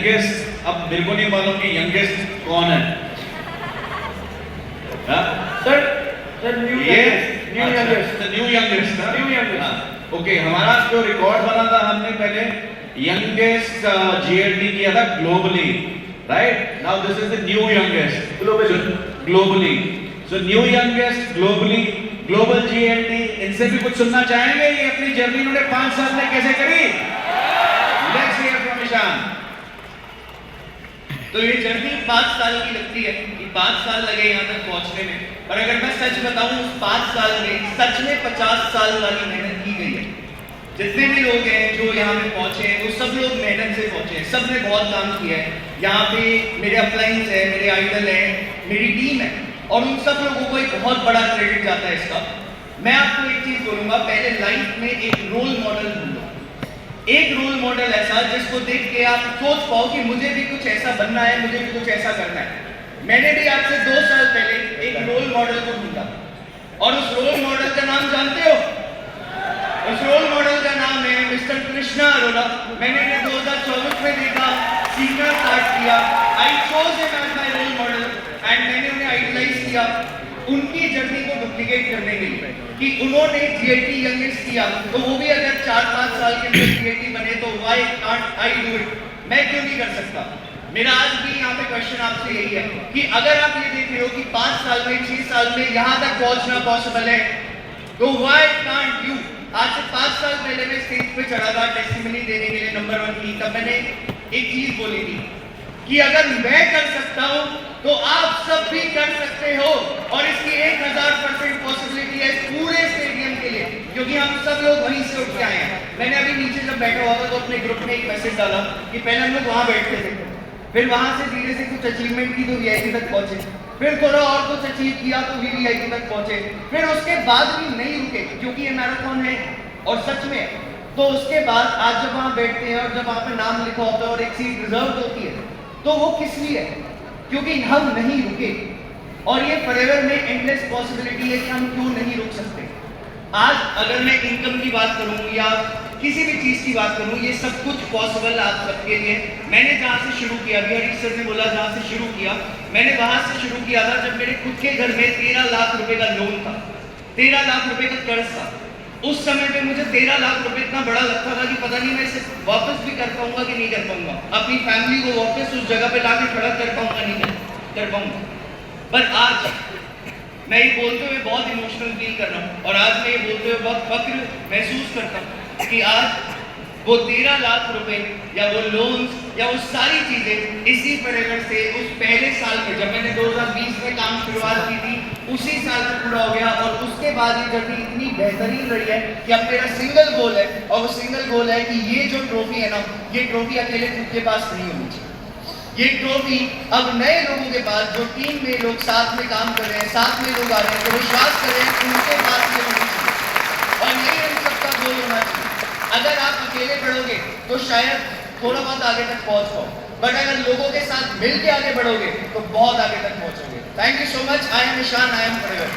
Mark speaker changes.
Speaker 1: Youngest, अब मेरे को नहीं मालूम कि यंगेस्ट कौन है।
Speaker 2: Sir new
Speaker 1: youngest. ओके, हमारा जो रिकॉर्ड बना था, हमने पहले यंगेस्ट जीएलटी किया था globally, right? Now this is the new youngest globally. So new youngest globally, global GLT, इनसे भी कुछ सुनना चाहेंगे? ये अपनी जर्नी उन्होंने 5 साल में कैसे करी? Let's hear from Ishan.
Speaker 3: तो ये जर्नी 5 साल की लगती है कि 5 साल लगे यहाँ तक पहुंचने में, पर अगर मैं सच बताऊं, उस 5 साल में सच में 50 साल वाली मेहनत की गई है। जितने भी लोग हैं जो यहाँ पे पहुंचे हैं, वो सब लोग मेहनत से पहुंचे हैं, सब ने बहुत काम किया है। यहाँ पे मेरे अपलाइंस है, मेरे आइडल है, मेरी टीम है, और उन सब लोगों को एक बहुत बड़ा क्रेडिट जाता है इसका। मैं आपको एक चीज बोलूंगा, पहले लाइफ में एक रोल मॉडल ढूंढो, एक रोल मॉडल ऐसा जिसको देख के आप सोच पाओ कि मुझे भी कुछ ऐसा बनना है, मुझे भी कुछ ऐसा करना है। मैंने भी आज से 2 साल पहले एक रोल मॉडल को ढूंढा, और उस रोल मॉडल का नाम जानते हो? उस रोल मॉडल का नाम है मिस्टर कृष्णा अरोड़ा। मैंने इन्हें 2024 में देखा, सीखना स्टार्ट किया, I chose him as my role model and मैंने उन्हें आइडलाइज किया उनकी जर्नी को डुप्लीकेट करने के लिए कि उन्होंने जीएलटी यंगेस्ट किया, तो वो भी अगर 4-5 साल के अंदर जीएलटी बने तो why can't I do it? मैं क्यों नहीं कर सकता? मेरा आज भी यहाँ पे क्वेश्चन आपसे यही है कि अगर आप ये देख रहे हो कि 5 साल में, 6 साल में यहाँ तक पहुँचना पॉसिबल है, तो व्हाई कांट यू? आज से 5 साल पहले मैं स्टेज पे चढ़ा था टेस्टिमनी देने के लिए नंबर 1 की, तब मैंने एक चीज बोली थी कि अगर मैं कर सकता हूं तो आप सब भी कर सकते हो, और इसकी 1000% पॉसिबिलिटी है पूरे स्टेडियम के लिए, क्योंकि हम सब लोग वहीं से उठ के आए हैं। मैंने अभी नीचे जब बैठा हुआ था तो अपने ग्रुप में एक मैसेज डाला कि पहले हम लोग वहां बैठते थे, फिर वहां से धीरे से कुछ अचीवमेंट की तो वीआईपी तक पहुंचे, फिर थोड़ा और कुछ अचीव किया तो वीवीआईपी तक पहुंचे, फिर उसके बाद भी नहीं रुके क्योंकि ये मैराथन है और सच में। तो उसके बाद आज जब वहां बैठते हैं और जब वहां पे नाम लिखा होता है और एक सीट रिजर्व होती है, तो वो किस लिए है? क्योंकि हम नहीं रुके, और ये फॉरएवर में एंडलेस पॉसिबिलिटी है कि हम क्यों नहीं रुक सकते। आज अगर मैं इनकम की बात करूं या किसी भी चीज की बात करूं, ये सब कुछ पॉसिबल आप सबके लिए। मैंने जहां से शुरू किया, अभी हरीश सर ने बोला जहां से शुरू किया, मैंने वहां से शुरू किया था जब मेरे खुद के घर में 13 लाख रुपए का लोन था, 13 लाख रुपए का कर्ज था। उस समय पे मुझे 13 लाख रुपए इतना बड़ा लगता था कि पता नहीं मैं इसे वापस भी कर पाऊंगा कि नहीं कर पाऊंगा, अपनी फैमिली को वापस उस जगह पे लाके खड़ा कर पाऊंगा नहीं कर पाऊंगा। पर आज मैं ये बोलते हुए बहुत इमोशनल फील कर रहा हूँ, और आज मैं ये बोलते हुए बहुत फक्र महसूस करता हूँ कि आज वो 13 लाख रुपए या वो लोन्स या वो सारी चीजें इसी फॉरएवर से उस पहले साल में, जब मैंने 2020 में काम शुरुआत की थी, उसी साल में पूरा हो गया। और उसके बाद ये जर्नी इतनी बेहतरीन रही है कि अब मेरा सिंगल गोल है, और वो सिंगल गोल है कि ये जो ट्रॉफी है ना, ये ट्रॉफी अकेले खुद के पास नहीं होनी चाहिए। ये ट्रॉफी अब नए लोगों के पास, जो टीम में लोग साथ में काम कर रहे हैं, साथ में लोग आ रहे हैं, तो विश्वास कर रहे हैं उनके पास ये होनी चाहिए, और यही हम सबका गोल होना चाहिए। अगर आप अकेले बढ़ोगे तो शायद थोड़ा बहुत आगे तक पहुंच पाओ, बट अगर लोगों के साथ मिल के आगे बढ़ोगे तो बहुत आगे तक पहुंचोगे। Thank you so much. I am Ishan, I am forever.